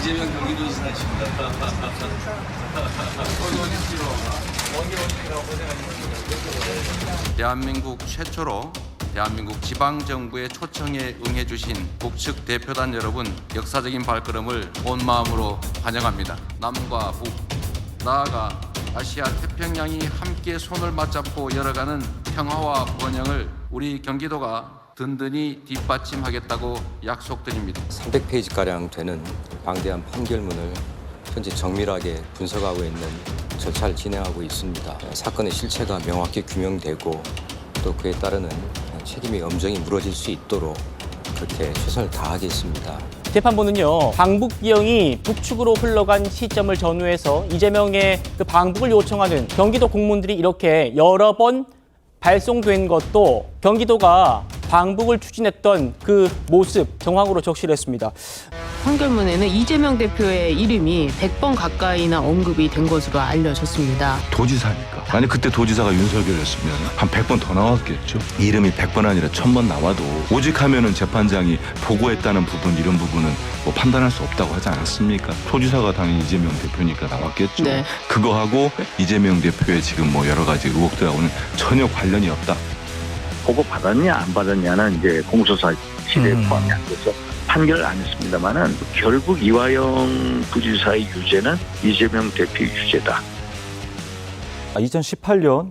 이재명 경기도지사십니다. 대한민국 최초로 대한민국 지방정부의 초청에 응해주신 북측 대표단 여러분, 역사적인 발걸음을 온 마음으로 환영합니다. 남과 북, 나아가 아시아 태평양이 함께 손을 맞잡고 열어가는 평화와 번영을 우리 경기도가 든든히 뒷받침하겠다고 약속드립니다. 300페이지가량 되는 방대한 판결문을 현재 정밀하게 분석하고 있는 절차를 진행하고 있습니다. 사건의 실체가 명확히 규명되고 또 그에 따르는 책임의 엄정이 물어질 수 있도록 그렇게 최선을 다하겠습니다. 재판부는요, 방북기형이 북측으로 흘러간 시점을 전후해서 이재명의 그 방북을 요청하는 경기도 공문들이 이렇게 여러 번 발송된 것도 경기도가 방북을 추진했던 그 모습 정황으로 적시를 했습니다. 판결문에는 이재명 대표의 이름이 100번 가까이나 언급이 된 것으로 알려졌습니다. 도지사니까. 만약 그때 도지사가 윤석열이었으면 한 100번 더 나왔겠죠. 이름이 100번 아니라 1000번 나와도 오직 하면은 재판장이 보고했다는 부분, 이런 부분은 뭐 판단할 수 없다고 하지 않았습니까? 도지사가 당연히 이재명 대표니까 나왔겠죠. 네. 그거하고 이재명 대표의 지금 뭐 여러 가지 의혹들하고는 전혀 관련이 없다. 보고 받았냐 안 받았냐는 이제 공소사 시대에 포함이 안 돼서 판결을 안 했습니다만은 결국 이화영 부지사의 유죄는 이재명 대표의 유죄다. 2018년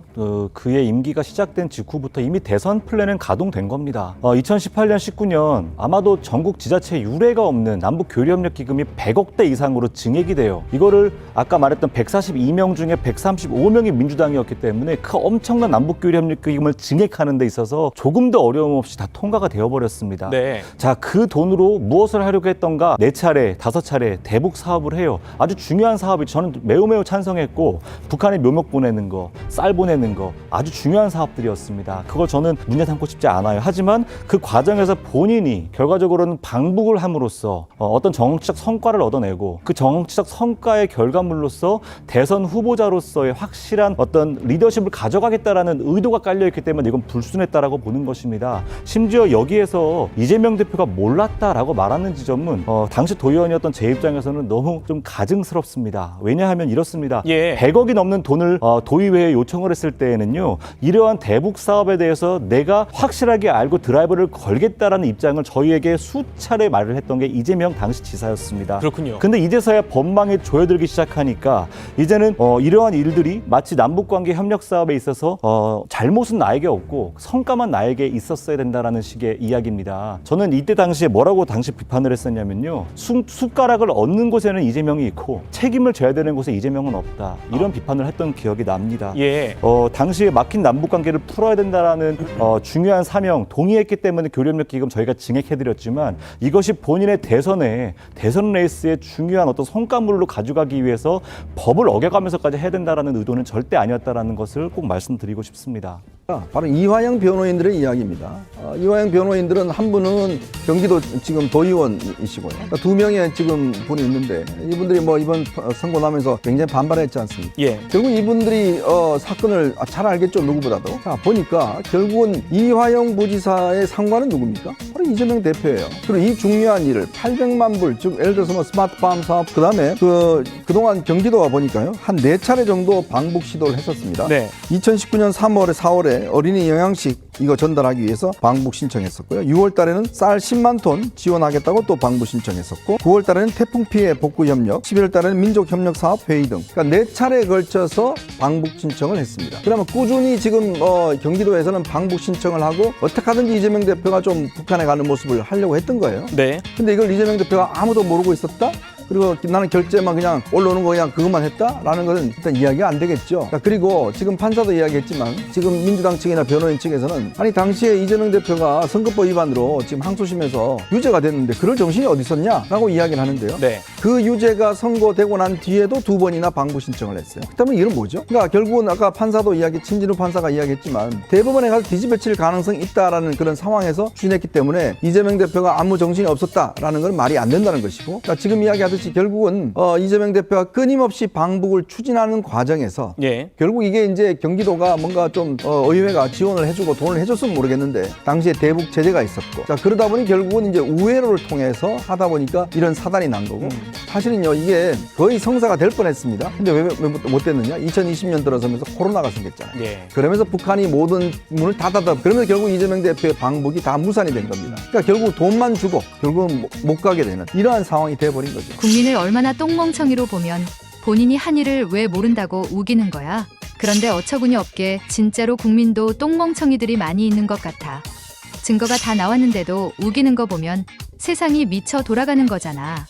그의 임기가 시작된 직후부터 이미 대선 플랜은 가동된 겁니다. 2018년, 19년 아마도 전국 지자체 유례가 없는 남북 교류협력 기금이 100억대 이상으로 증액이 돼요. 이거를 아까 말했던 142명 중에 135명이 민주당이었기 때문에 그 엄청난 남북 교류협력 기금을 증액하는 데 있어서 조금 더 어려움 없이 다 통과가 되어버렸습니다. 네. 자, 그 돈으로 무엇을 하려고 했던가 4차례, 5차례 대북 사업을 해요. 아주 중요한 사업이 저는 매우 찬성했고 북한에 묘목 보내는 거, 쌀 보내는 거 아주 중요한 사업들이었습니다. 그걸 저는 문제 삼고 싶지 않아요. 하지만 그 과정에서 본인이 결과적으로는 방북을 함으로써 어떤 정치적 성과를 얻어내고 그 정치적 성과의 결과물로서 대선 후보자로서의 확실한 어떤 리더십을 가져가겠다라는 의도가 깔려있기 때문에 이건 불순했다라고 보는 것입니다. 심지어 여기에서 이재명 대표가 몰랐다라고 말하는 지점은 당시 도의원이었던 제 입장에서는 너무 좀 가증스럽습니다. 왜냐하면 이렇습니다. 100억이 넘는 돈을 도의회에 요청을 했을 때에는요, 이러한 대북 사업에 대해서 내가 확실하게 알고 드라이브를 걸겠다라는 입장을 저희에게 수차례 말을 했던 게 이재명 당시 지사였습니다. 그렇군요. 근데 이제서야 법망에 조여들기 시작하니까 이제는 이러한 일들이 마치 남북관계 협력 사업에 있어서 잘못은 나에게 없고 성과만 나에게 있었어야 된다라는 식의 이야기입니다. 저는 이때 당시에 뭐라고 당시 비판을 했었냐면요, 숟가락을 얻는 곳에는 이재명이 있고 책임을 져야 되는 곳에 이재명은 없다, 이런 비판을 했던 기억이 납니다. 당시에 막힌 남북관계를 풀어야 된다라는 중요한 사명 동의했기 때문에 교류협력 기금 저희가 증액해드렸지만 이것이 본인의 대선 레이스의 중요한 어떤 성과물로 가져가기 위해서 법을 어겨가면서까지 해야 된다라는 의도는 절대 아니었다라는 것을 꼭 말씀드리고 싶습니다. 바로 이화영 변호인들의 이야기입니다. 이화영 변호인들은 한 분은 경기도 지금 도의원이시고요. 그러니까 2명의 지금 분이 있는데 이분들이 뭐 이번 선고 나면서 굉장히 반발했지 않습니까? 결국 이분들이 사건을 잘 알겠죠, 누구보다도. 자, 보니까 결국은 이화영 부지사의 상관은 누굽니까? 바로 이재명 대표예요. 그리고 이 중요한 일을 800만 불, 즉 예를 들어서 뭐 스마트팜 사업, 그다음에 그동안 경기도가 보니까요, 한 4차례 정도 방북 시도를 했었습니다. 2019년 3월에 4월에 어린이 영양식 이거 전달하기 위해서 방북 신청했었고요. 6월 달에는 쌀 10만 톤 지원하겠다고 또 방북 신청했었고, 9월 달에는 태풍 피해 복구 협력, 11월 달에는 민족 협력 사업 회의 등, 그러니까 4차례에 걸쳐서 방북 신청을 했습니다. 그러면 꾸준히 지금 경기도에서는 방북 신청을 하고 어떻게 하든지 이재명 대표가 좀 북한에 가는 모습을 하려고 했던 거예요. 근데 이걸 이재명 대표가 아무도 모르고 있었다? 그리고 나는 결제만 그냥 올라오는 거 그냥 그것만 했다라는 것은 일단 이야기가 안 되겠죠. 그리고 지금 판사도 이야기했지만 지금 민주당 측이나 변호인 측에서는 아니 당시에 이재명 대표가 선거법 위반으로 지금 항소심에서 유죄가 됐는데 그럴 정신이 어디 있었냐라고 이야기를 하는데요. 그 유죄가 선고되고 난 뒤에도 2번이나 방북 신청을 했어요. 그렇다면 이건 뭐죠? 그러니까 결국은 아까 판사도 친진우 판사가 이야기했지만 대법원에 가서 뒤집어칠 가능성이 있다라는 그런 상황에서 추진했기 때문에 이재명 대표가 아무 정신이 없었다라는 건 말이 안 된다는 것이고, 그러니까 지금 이야기하듯이 결국은 이재명 대표가 끊임없이 방북을 추진하는 과정에서 결국 이게 이제 경기도가 뭔가 좀 의회가 지원을 해주고 돈을 해줬으면 모르겠는데 당시에 대북 제재가 있었고, 자 그러다 보니 결국은 이제 우회로를 통해서 하다 보니까 이런 사단이 난 거고, 사실은요, 이게 거의 성사가 될 뻔했습니다. 근데 왜 못 됐느냐? 2020년 들어서면서 코로나가 생겼잖아요. 네. 그러면서 북한이 모든 문을 닫아다. 그러면서 결국 이재명 대표의 방북이 다 무산이 된 겁니다. 그러니까 결국 돈만 주고 결국은 못 가게 되는 이러한 상황이 돼버린 거죠. 국민을 얼마나 똥멍청이로 보면 본인이 한 일을 왜 모른다고 우기는 거야. 그런데 어처구니 없게 진짜로 국민도 똥멍청이들이 많이 있는 것 같아. 증거가 다 나왔는데도 우기는 거 보면 세상이 미쳐 돌아가는 거잖아.